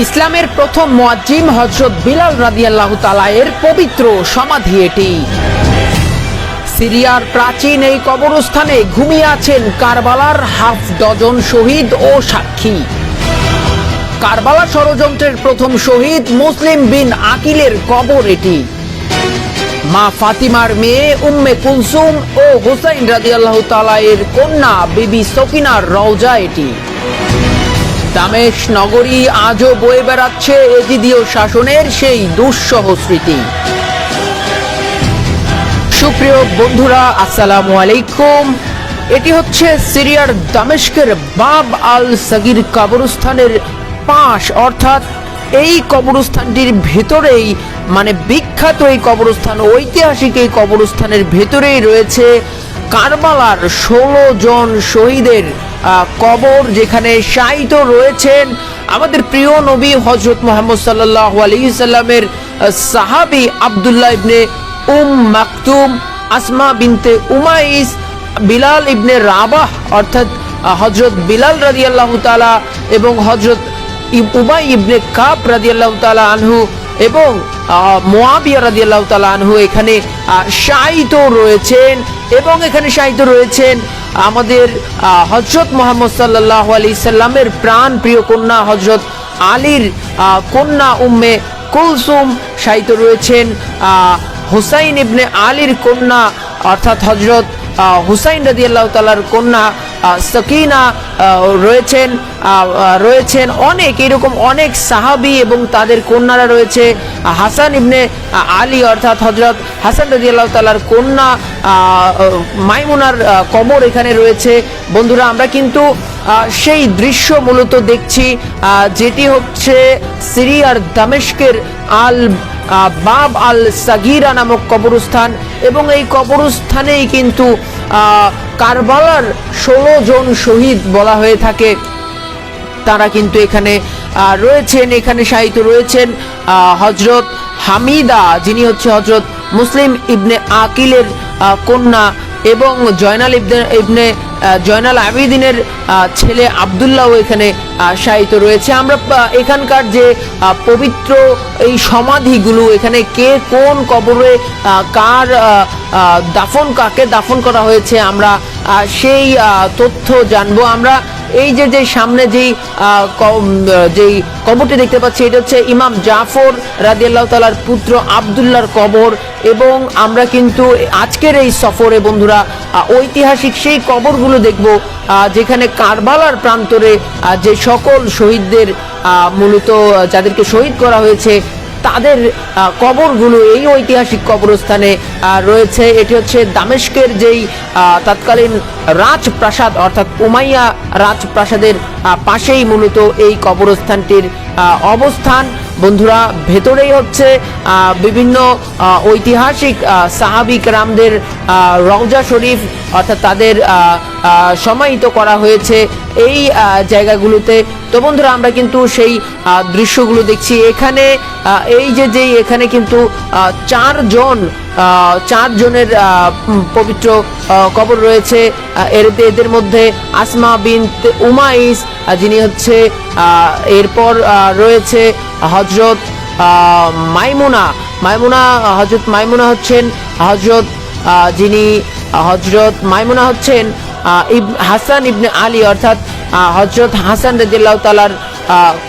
ইসলামের প্রথম মুয়াজ্জিম হযরত বিলাল রাদিয়াল্লাহু তাআলা এর পবিত্র সমাধি এটি। সিরিয়ার প্রাচীন এই কবরস্থানে ঘুমিয়ে আছেন কারবালার হাফ ডজন শহীদ ও সাক্ষী। কারবালা ষড়যন্ত্রের প্রথম শহীদ মুসলিম বিন আকিলের কবর এটি। মা ফাতিমার মেয়ে উম্মে কুলসুম ও হুসাইন রাদিয়াল্লাহু তাআলা এর কন্যা বিবি সকিনার রওজা এটি। দামেশ নগরী আজও বয়ে বেড়াচ্ছে এজিদীয় শাসনের সেই দুঃসহ স্মৃতি। সুপ্রিয় বন্ধুরা, আসসালামু আলাইকুম। এটি হচ্ছে সিরিয়ার দামেস্কের বাব আল সাগির কবরস্থানের পাশ, অর্থাৎ এই কবরস্থানটির ভেতরেই বিখ্যাত এই কবরস্থান, ঐতিহাসিক এই কবরস্থানের ভেতরেই রয়েছে কারবালার 16 জন শহীদের কবর, যেখানে শায়িত রয়েছেন আমাদের প্রিয় নবী হযরত মুহাম্মদ সাল্লাল্লাহু আলাইহি সাল্লামের সাহাবী আব্দুল্লাহ ইবনে মাকতুম, আসমা বিনতে উমাইস, বিলাল ইবনে রাবাহ অর্থাৎ হযরত বিলাল রাদিয়াল্লাহু তাআলা এবং হযরত উবাই ইবনে কাব রাদিয়াল্লাহু তাআলা আনহু এবং মুয়াবিয়া রাদিয়াল্লাহু তাআলা আনহু এখানে শায়িত রয়েছেন। এবং এখানে শায়িত রয়েছেন আমাদের হযরত মুহাম্মদ সাল্লাল্লাহু আলাইহি সাল্লামের প্রাণ প্রিয় কন্যা হযরত আলীর কন্যা উম্মে কুলসুম, শায়িত রয়েছেন হুসাইন ইবনে আলীর কন্যা অর্থাৎ হযরত হুসাইন রাদিয়াল্লাহু তাআলার কন্যা সকিনা রয়েছেন অনেক এরকম অনেক সাহাবী এবং তাদের কন্যারা রয়েছে। হাসান ইবনে আলী অর্থাৎ হযরত হাসান রাদিয়াল্লাহু তাআলার কন্যা মাইমুনার কবর এখানে রয়েছে। বন্ধুরা, আমরা কিন্তু সেই দৃশ্য মূলত দেখছি, যেটি হচ্ছে সিরিয়ার দামেস্কের বাব আল সাগিরা নামক কবরস্থান। এবং এই কবরস্থানেই কিন্তু কারবালার 16 জন শহীদ বলা হয়ে থাকে, তারা কিন্তু এখানে রয়েছেন। এখানে শায়িত রয়েছেন হযরত হামিদা, যিনি হচ্ছে হযরত মুসলিম ইবনে আকিলের কন্যা, এবং জয়নাল আবেদিনের ছেলে আব্দুল্লাহ এখানে শায়িত রয়েছে। আমরা এখানকার যে পবিত্র এই সমাধিগুলো, এখানে কে কোন কবরে কাকে দাফন করা হয়েছে, আমরা সেই তথ্য জানবো। আমরা এই যে সামনে যেই কবরটি দেখতে পাচ্ছি, এটা হচ্ছে ইমাম জাফর রাদিয়াল্লাহু তাআলার পুত্র আব্দুল্লাহর কবর। এবং আমরা কিন্তু আজকের এই সফরে বন্ধুরা ঐতিহাসিক সেই কবরগুলো দেখব, যেখানে কারবালার প্রান্তরে যে সকল শহীদদের মূলত যাদেরকে শহীদ করা হয়েছে তাদের কবরগুলো এই ঐতিহাসিক কবরস্থানে রয়েছে। এটি হচ্ছে দামেস্কের যেই তৎকালীন রাজপ্রাসাদ অর্থাৎ উমাইয়া রাজপ্রাসাদের পাশেই মূলত এই কবরস্থানটির অবস্থান। বন্ধুরা, ভেতরেই হচ্ছে বিভিন্ন ঐতিহাসিক সাহাবী কেরামদের রওজা শরীফ অর্থাৎ তাদের সমাহিত করা হয়েছে এই জায়গাগুলোতে। তো বন্ধুরা, আমরা কিন্তু সেই দৃশ্যগুলো দেখছি। এখানে এখানে কিন্তু 4 জনের পবিত্র কবর রয়েছে। এদের মধ্যে আসমা বিনতে উমাইস, যিনি হচ্ছে এরপর রয়েছে হযরত হযরত মাইমুনা হচ্ছেন হাসান ইবনে আলী অর্থাৎ হযরত হাসান রাদিয়াল্লাহু তাআলার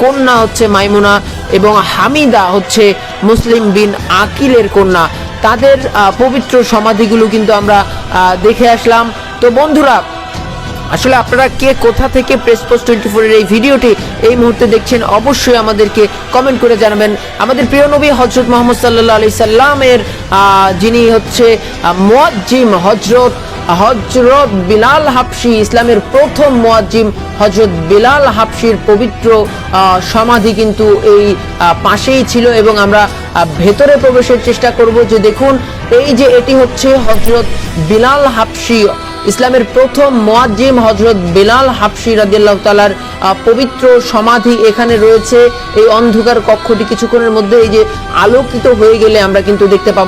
কন্যা হচ্ছে মাইমুনা, এবং হামিদা হচ্ছে মুসলিম বিন আকিলের কন্যা। তাদের পবিত্র সমাধিগুলো কিন্তু আমরা দেখে আসলাম। তো বন্ধুরা, আসলে আপনারা কে কোথা থেকে প্রেস পোস্ট 24 এর এই ভিডিওটি এই মুহূর্তে দেখছেন অবশ্যই আমাদেরকে কমেন্ট করে জানাবেন। আমাদের প্রিয় নবী হযরত মুহাম্মদ সাল্লাল্লাহু আলাইহি সাল্লামের যিনি হচ্ছে মুয়াজ্জিম হযরত বিলাল হাবশী, ইসলামের প্রথম মুয়াজ্জিম হযরত বিলাল হাবশীর পবিত্র সমাধি কিন্তু এই পাশেই ছিল। এবং আমরা ভেতরে প্রবেশের চেষ্টা করব। যে দেখুন, এই যে এটি হচ্ছে হযরত বিলাল হাবশী, ইসলামের প্রথম মুয়াজ্জিম হযরত বিলাল হাবশী রাদিয়াল্লাহু তাআলার পবিত্র সমাধি এখানে রয়েছে। এই অন্ধকার কক্ষটি কিছুক্ষণের মধ্যে এই যে আলোকিত হয়ে গেলে আমরা কিন্তু দেখতে পাবো।